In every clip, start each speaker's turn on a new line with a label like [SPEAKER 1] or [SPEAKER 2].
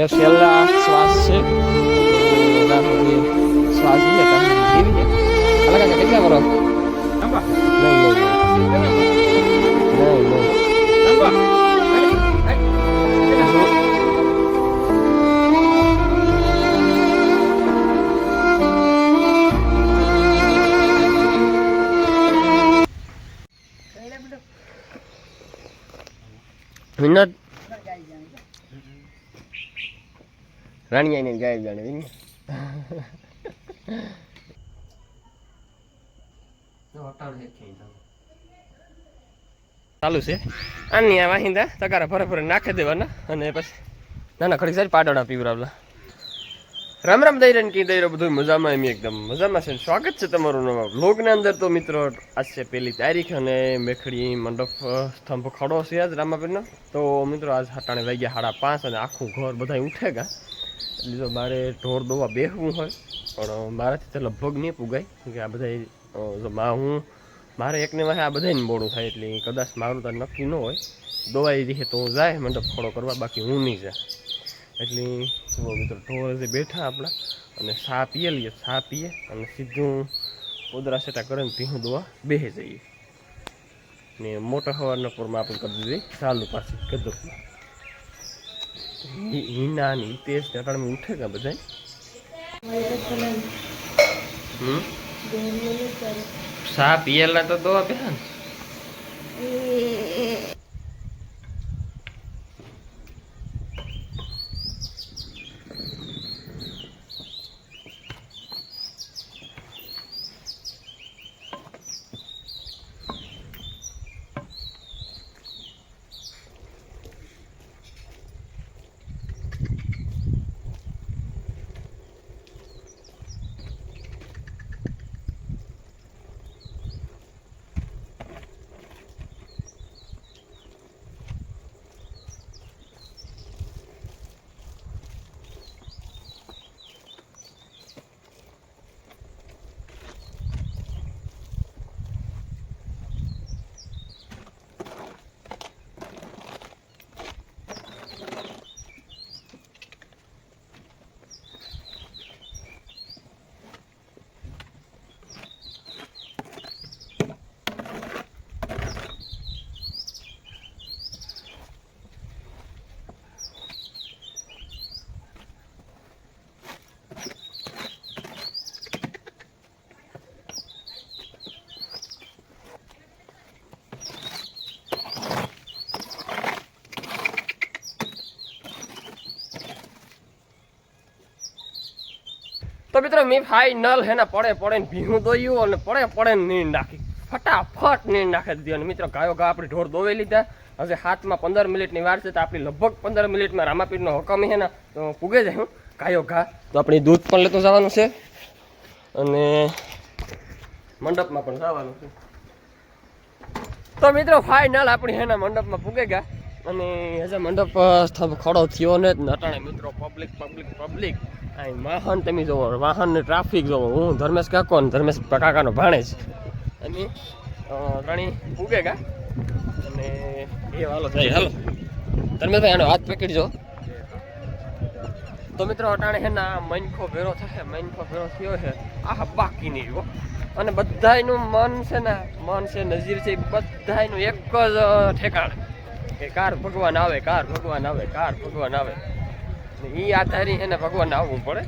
[SPEAKER 1] છેલ્લા શ્વાસ છે શ્વાસ છે જીવી છે અલગ અલગ કેટલા કરો નહીં મિનટ રાણી આઈને ગાયબ જાણે ચાલુ છે આની આ વાહિંદા તગારા ફરે ફરે નાખી દેવાના અને પછી નાના ખડી સારી પાડોડા પીવરાવલા રામ રામ દઈરન કી દઈરો બધું મજામાં એમ એકદમ મજામાં છે. સ્વાગત છે તમારું નવા વ્લોગના અંદર. તો મિત્રો આજ છે 1 તારીખ અને મેખડી મંડપ સ્તંભ ખડો છે આજ રામાપીરનો. તો મિત્રો આજ હટાણે વાગ્યા 5:30 અને આખું ઘર બધા ઉઠેગા એટલે જો મારે ઢોર દોવા બેહવું હોય પણ મારાથી તો લગભગ નહીં પુગાય કે આ બધા હું મારે એકને વાહે આ બધાને મોડું થાય એટલે કદાચ મારું તો નક્કી ન હોય દોવાઈ રહે તો હું જાય મંડપ ખડો કરવા, બાકી હું નહીં જાય. એટલે મિત્રો ઢોર જે બેઠા આપણા અને ચા પીએ લઈએ, ચા પીએ અને સીધું પોદરા સેટા કરે ને ભીહું દોવા બેસી જઈએ ને મોટા હવારના પૂરમાં આપણે કરી દીધી ચાલુ પાછી કદરમાં હિના ની તેજ અટાણે ઉઠે કા બધા ચા પીએલા તો દોવા બેહા ને તો મિત્રો મેં ફાઈનલ હે ને પડે ને ભીહું દોયું અને પડે ને નીંદ નાખી, ફટાફટ નીંદ નાખી દીધી. અને મિત્રો ગાયો ઘા આપણે ઢોર દોવી લીધા. હવે હાથમાં 15 મિનિટની વાર છે તો આપણી લગભગ 15 મિનિટમાં રામાપીરનો હુકમ છે ને તો પૂગે જાય હું ગાયો ઘા. તો આપણે દૂધ પણ લેતો જવાનું છે અને મંડપમાં પણ જવાનું છે. તો મિત્રો ફાઈનલ આપણી હે ને મંડપમાં પૂગે ગયા અને હજે મંડપ સ્તંભ ખડો થયો ને અટાણે મિત્રો પબ્લિક વાહન તમે જોવો, વાહન ને ટ્રાફિક જોવો. હું ધર્મેશ કાકો ને ધર્મેશ કાકાનો ભાણે છે અને ત્રણેય પૂગે ગા અને એ હાલો જાય. હાલો ધર્મેશભાઈ આનો હાથ પકડજો. તો મિત્રો અટાણે છે ને મનખો ભેરો થશે, મનખો ભેરો થયો છે આ બાકી નહીં રહ્યો અને બધાયનું મન છે નજીર છે બધાયનું એક જ ઠેકાણ કે કાર ભગવાન આવે એ આધારી એને ભગવાન આવવું પડે.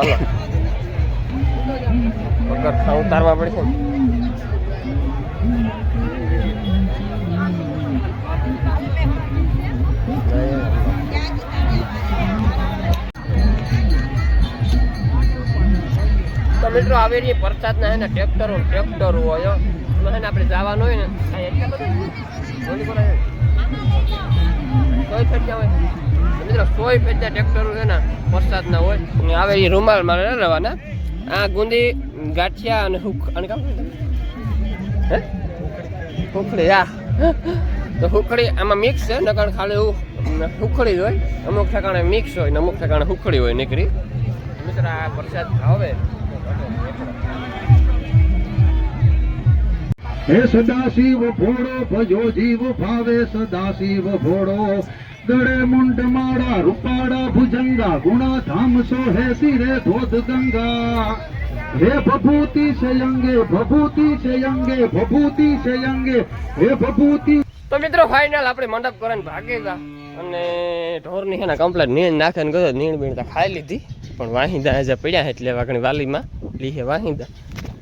[SPEAKER 1] હાલો પગર ઉતારવા પડશે તો મિત્રો આવેલી પ્રસાદના એના ટ્રેક્ટર હોય એમાં એને આપણે જવાનું હોય ને એટલા બધા સોય ફેટ્યા હોય મિત્રો સોય ફેટ્યા ટ્રેક્ટર છે ને પ્રસાદના હોય અને આવે એ રૂમાલ મારે રહેવાના આ ગુંદી ગાંઠિયા અને અને કામ હે હુખડી હા તો હુખડી આમાં મિક્સ છે નકર ખાલી એવું હુખડી જ હોય અમુક ઠેકાણે મિક્સ હોય ને અમુક ઠેકાણે હુખડી હોય નીકળી મિત્ર આ પ્રસાદ આવે
[SPEAKER 2] હે સદાશિવ ભોળો ભજો જીવ ભાવે સદાશિવ ભોળો ગળે મુંડ માળા રૂપાળા ભુજંગા ગુણા ધામ સો હે સિરે ધોધ ગંગા હે ભભૂતિ શયંગે ભભૂતિ શયંગે ભભૂતિ શયંગે હે ભભૂતિ.
[SPEAKER 1] તો મિત્રો ફાઇનલ આપણે મંડપ કરીને ભાગી ગયા અને ઢોરની છે ને કમ્પ્લેટ નીણ નાખે ને ગયો નીણ બીણ ખાઈ લીધી પણ વાહિંદા આજે પડ્યા એટલે વાગણી વાલીમાં લીહે વાહિંદા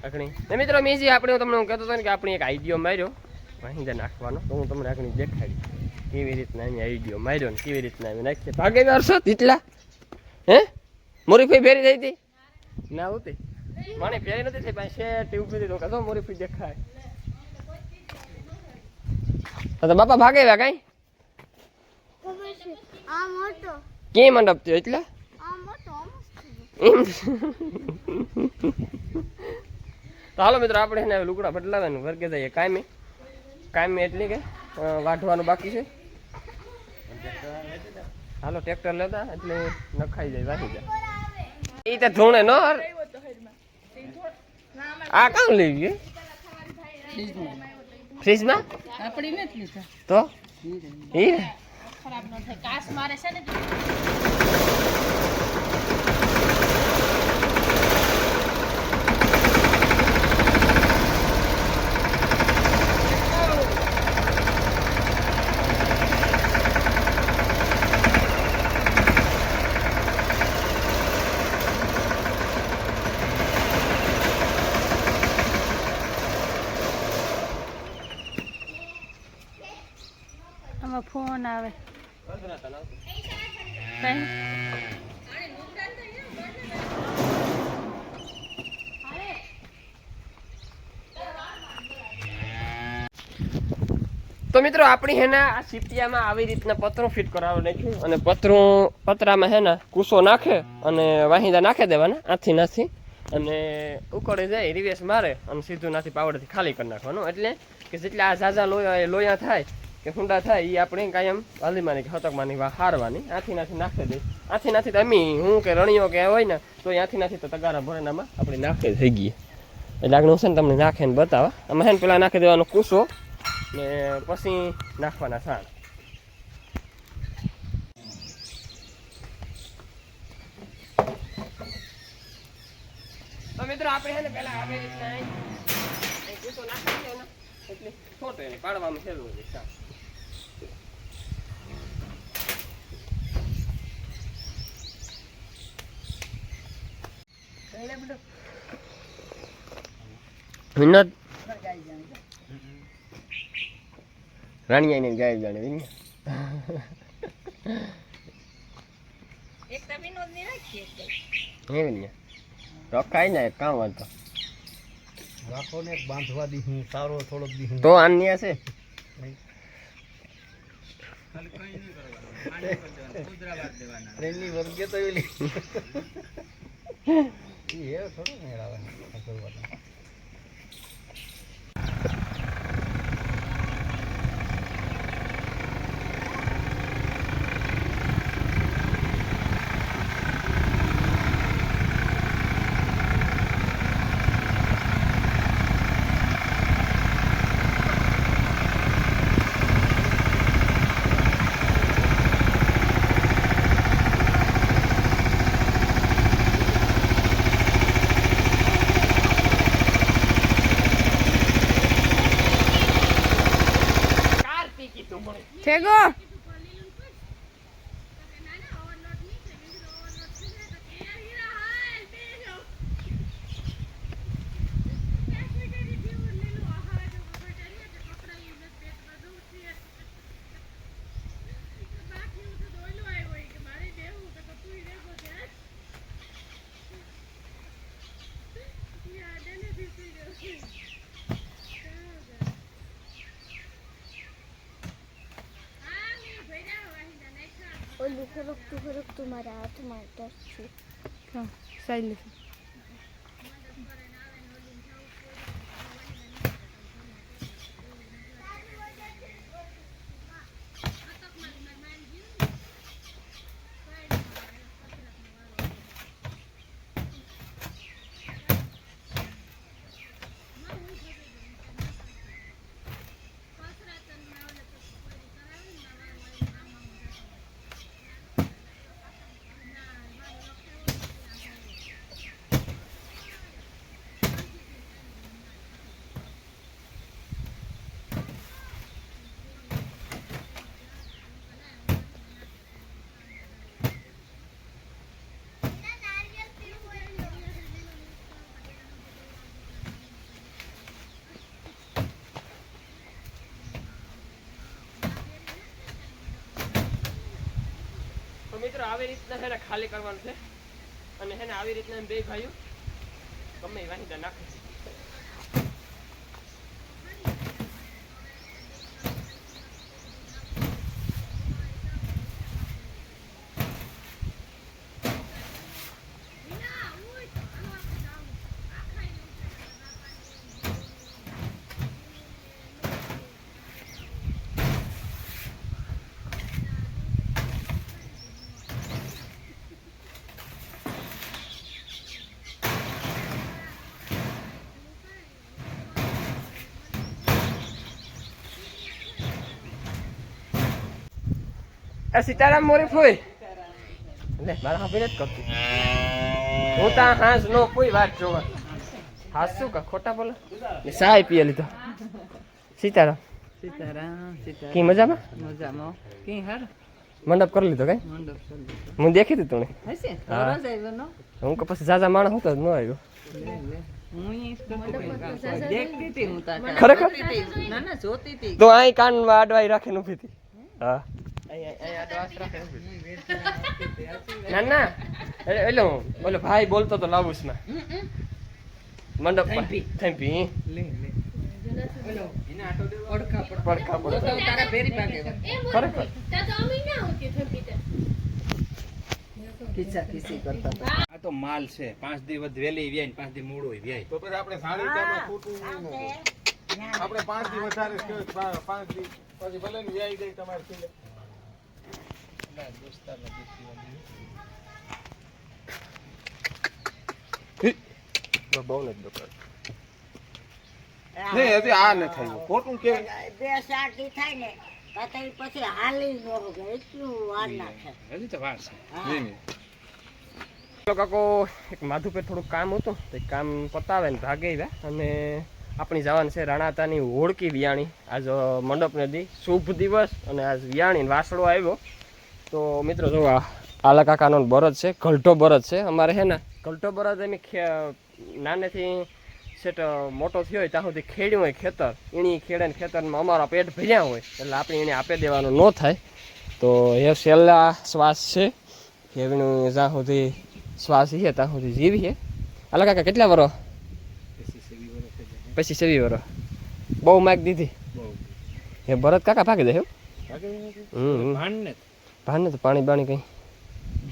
[SPEAKER 1] વાગણી ને મિત્રો મેં જે આપણે તમને હું કહેતો હતો ને કે આપણે એક આઈડિયો માર્યો વાહિંદા નાખવાનો તો હું તમને આગળ દેખાડી કેવી રીતના એની આઈડિયો માર્યો ને કેવી રીતના એમ નાખીએ ભાગે કરશો એટલા હે મોરીફાઈ ફેરી થઈ હતી ના હોતી મને ફેરી નથી થઈ પાસે શેટ એવું કીધું તો કદો મોરીફાઈ દેખાય તો બાપા ભાગે ગયા કઈ કે મંડપ થયો એટલે તો હાલો મિત્રો આપણે એને લુગડા બદલાવાનું વર્ગે જઈએ કાયમી એટલે કે વાઢવાનું બાકી છે હાલો ટ્રેક્ટર લેતા એટલે નખાઈ જાય વાહી જાય એ તો ધૂણે ન આ કામ લઈ ગયું ફ્રીજમાં તો એ ખરાબ ન થાય કાસ મારે છે ને
[SPEAKER 3] ફોન આવે
[SPEAKER 1] તો મિત્રો આપણી હે ને આ સિપિયામાં આવી રીતના પતરું ફિટ કરાવવા નાખ્યું અને પતરામાં હે ને કૂસો નાખે અને વાહિંદા નાખી દેવાના આથી નાથી અને ઉકળે જાય રિવેસ મારે અને સીધું નાથી પાવડેથી ખાલી કરી નાખવાનું એટલે કે જેટલા આ ઝાઝા લોયા થાય કે હુંડા થાય એ આપણે કાયમ હલ્દીમાંની કે હતકમાંની હારવાની આથી નાથી નાખી દઈ આથી નાથી તો અમી હું કે રણીઓ કે હોય ને તો આથી નાથી તો તગારા ભરેનામાં આપણે નાખી થઈ ગઈ એટલે આગળ હું છે ને તમને નાખીને બતાવવા આમાં છે ને પેલા નાખી દેવાનો કૂસો ને પછી નાખવાના સાણ તો મિત્રો આપણે છે ને પેલા આવી રીતના કૂસો નાખી દે ને એટલે છોટો એને પાડવામાં સહેલું છે સાણ વિનોદ રાણીયા ને ગાય જાણે વિન
[SPEAKER 3] એક તો વિનોદ ની રાખીએ
[SPEAKER 1] હે વિન રખાય ને કામ વાતો
[SPEAKER 2] રાખો ને બાંધવા દી હું સારો થોડોક દી હું
[SPEAKER 1] તો આન્યા છે
[SPEAKER 2] ટ્રેનની વર્ગે તો એલી એ થોડો મેળાવે કરવાનું
[SPEAKER 3] Tego.
[SPEAKER 4] ઓલું ફરકતું મારા હાથમાં ટચ છે.
[SPEAKER 5] હા સાઈલ
[SPEAKER 1] મિત્રો આવી રીતના છે ને ખાલી કરવાનું છે અને છે ને આવી રીતના બે ભાઈઓ ગમે એ વાહિંદા નાખે છે. સીતારામ મોરી ફોઈ લે મારા હાફી નથી કરતી હું તા હાંસ નો કોઈ વાત જોવા હાસ શું કા ખોટા બોલો સાય પીએ લીધો. સીતારામ
[SPEAKER 5] સીતારામ
[SPEAKER 1] કી મજામાં
[SPEAKER 5] મજામાં કી હાર
[SPEAKER 1] મંડપ કરી લીધો કઈ
[SPEAKER 5] મંડપ ચાલુ
[SPEAKER 1] હું દેખી તું તું
[SPEAKER 5] હશે
[SPEAKER 1] હા.
[SPEAKER 5] રોજ આવ્યો નો
[SPEAKER 1] હું કે પછી ઝાઝા માણસ હતો ન આવ્યો
[SPEAKER 5] હું ઈ દેખતી હતી હું તા
[SPEAKER 1] ખરેખર?
[SPEAKER 5] ના ના જોતી હતી
[SPEAKER 1] તો અહીં કાનમાં આડવાઈ રાખીને ઊભી હતી. હા ના ના એટલે હું બોલો ભાઈ બોલતો તો લાવુસમાં મંડપ થેમ્પી
[SPEAKER 5] લે લે ઓલો એને આટો દે ઓડખા
[SPEAKER 1] પડખા પડતો
[SPEAKER 5] તારા ભેરી પાકે
[SPEAKER 1] ખરેખર
[SPEAKER 5] કિસ્સા કિસ્સી કરતા
[SPEAKER 6] આ તો માલ છે 5 દી વધ વેલી વ્યાય 5 દી મોડો વ્યાય
[SPEAKER 7] તો પછી આપણે સાડી કામાં ખોટું નહીં હોય. આપણે 5 દી વધારે કહેવાય, 5 દી પછી ભલે ને વ્યાઈ જાય તમારે સિલે.
[SPEAKER 1] બહુ નથી દુકાન
[SPEAKER 7] નહીં હજી આ ન થયું ખોટું કેવાય.
[SPEAKER 3] બે શાદી થાય ને તો પછી હાલી ન હોય એટલું વાર નાખે.
[SPEAKER 6] હજી તો વાર છે
[SPEAKER 7] નહીં, નહીં.
[SPEAKER 1] તો કાકો એક માધુ પર થોડુંક કામ હતું તો એ કામ પતાવે ને ભાગે આવ્યા અને આપણી જવાનું છે રાણાતાની હોળકી વિયાણી. આજ મંડપને દી શુભ દિવસ અને આજ વિયાણી વાસળો આવ્યો. તો મિત્રો જો આલા કાકાનો બરદ છે, ઘલટો બરદ છે અમારે છે ને. ઘલટો બરદ એમ નાનેથી સેટ મોટો થયો હોય ત્યાં સુધી ખેડ્યું હોય ખેતર, એની ખેડે ને ખેતરમાં અમારા પેટ ભર્યા હોય એટલે આપણે એને આપી દેવાનું ન થાય. તો એ છેલ્લા શ્વાસ છે એનું જ્યાં સુધી શ્વાસ છે ત્યાં સુધી જીવીએ. આલા કાકા કેટલા વર્ષ? પછી 7 વર્ષ. બહુ માગ દીધી એ ભરત કાકા ભાગી દે.
[SPEAKER 6] ભાન ને
[SPEAKER 1] ભાન ને તો પાણી બાણી કઈ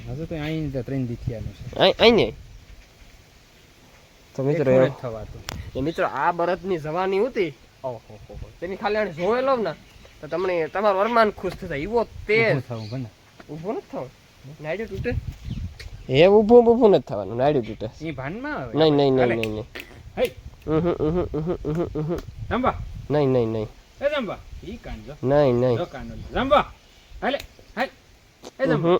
[SPEAKER 6] હજુ તો અહીં 3 દી થયાનું છે
[SPEAKER 1] અહીં નહીં. તો મિત્રો
[SPEAKER 6] થવાતું
[SPEAKER 1] એ મિત્રો આ બરદની જવાની હતી. ઓહો તેની ખાલી આને જોઈ લો ને તો તમને તમારું અરમાન ખુશ થતા. એવો તેજ
[SPEAKER 6] થવું બને
[SPEAKER 1] ઊભો નથી થવાનું. નાયડું તૂટે એ ઊભું નથી થવાનું. નાયડું તૂટે
[SPEAKER 6] ઈ ભાનમાં આવે
[SPEAKER 1] નહીં નહીં નહીં નહીં નહીં
[SPEAKER 6] હે જંબા
[SPEAKER 1] નહીં નહીં નહીં
[SPEAKER 6] એ જંબા ઈ કાન જો
[SPEAKER 1] નહીં નહીં
[SPEAKER 6] જો કાન જંબા હાલે હાલ એ જંબા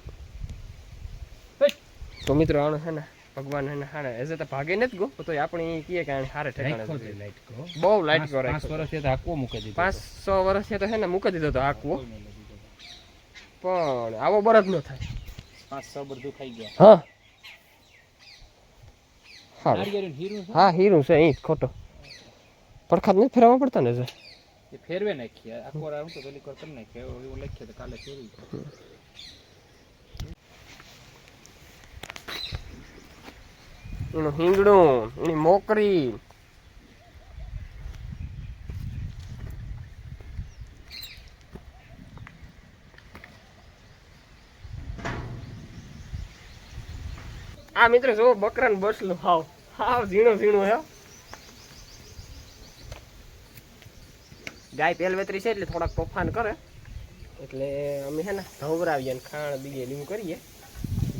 [SPEAKER 1] તો મિત્રો આનો છે ને ભગવાન એને હારે એઝ તો ભાગે નથી ગો તો આપણી કીએ કે આને હારે ઠેકાણે
[SPEAKER 6] લાઈટ કો
[SPEAKER 1] બહુ લાઈટ કરે.
[SPEAKER 6] 5 વર્ષથી તો આકવો મૂકી દીધો
[SPEAKER 1] 500 વર્ષથી તો છે ને મૂકી દીધો તો આકવો, પણ આવો બરદ ન થાય.
[SPEAKER 6] 500 બધું ખાઈ ગયા
[SPEAKER 1] હા હા
[SPEAKER 6] નારિયેળ હીરું છે
[SPEAKER 1] હા હીરું છે અહીં ખોટો પડખાત નથી ફેરવવા પડતા ને
[SPEAKER 6] એ ફેરવે નાખીએ આખો રાઉન્ડ તો પેલી કર કરી નાખીએ એવું લખીએ તો કાલે ફેરવી
[SPEAKER 1] એનું હિંગડું, એની મોકરી, આ મિત્રો જો બકરા ને બસલું હાવ ઝીણું હે. ગાય પેલવેતરી છે એટલે થોડાક તોફાન કરે એટલે અમે હે ને ધવરાવીએ ને ખાણ બીજે લીવું કરીએ.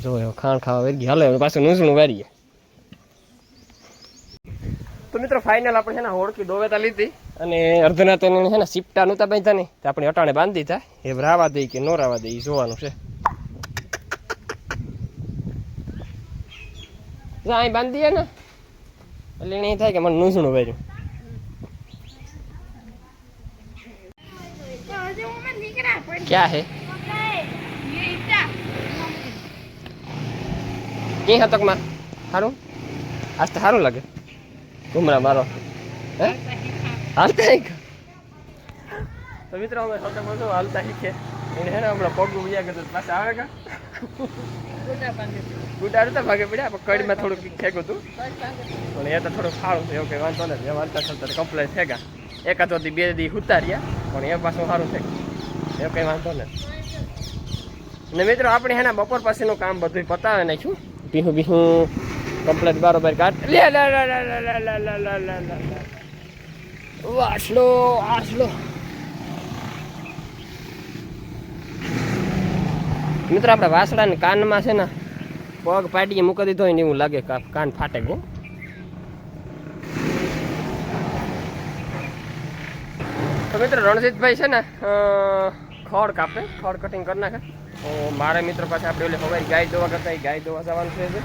[SPEAKER 1] જો ખાણ ખાવા વેરી ગઈ, હાલો હવે પાછું નૂસણું વારીએ. તો મિત્રો ફાઇનલ આપણે છે ને હોડકી દોવેતા લીધી અને અર્ધના તો છે ને સિપટા નહોતા બાંધતા નહીં તો આપણે અટાણે બાંધી દીધા. એ રાવા દઈ કે ન રાવા દઈ જોવાનું છે. અહીં બાંધી દઈએ ને એટલે એને થાય કે મને નૂસણું વાર્યું. ક્યાં હે ક્યાં હતકમાં સારું આજ તો સારું લાગે ઘુમરા મારો હે હાલતા તો મિત્રો અમે હતકમાં શું હાલતા શીખે એને હે ને હમણાં પગ ઉભ્યા કરતો પાછા આવે કા ગુડાડું તો ભાગે પડ્યા પણ કડીમાં થોડુંક ખેગું હતું પણ એ તો થોડુંક સારું છે એવું કંઈ વાંધો નથી. વાંચતા ચાલતા કમ્પ્લેટ થેગા એકાદ વધી 2 દી ઉતાર્યા પણ એ પાછું સારું છે એવું કંઈ વાંધો નથી. ને મિત્રો આપણે હેના બપોર પાસેનું કામ બધું પતાવે નાખ્યું. ભીહું કમ્પ્લેટ બરોબર કાઢ આસલો મિત્રો આપણે વાસડાને કાનમાં છે ને પગ પાડીએ મૂકી દીધો હોય ને એવું લાગે કાન ફાટે ગો. તો મિત્રો રણજીતભાઈ છે ને ખડ કાપે, ખડ કટિંગ કરી નાખે. તો મારા મિત્રો પાસે આપણે ઓલે હવાઈ ગાય દોવા કરતા ગાય દોવા જવાનું છે.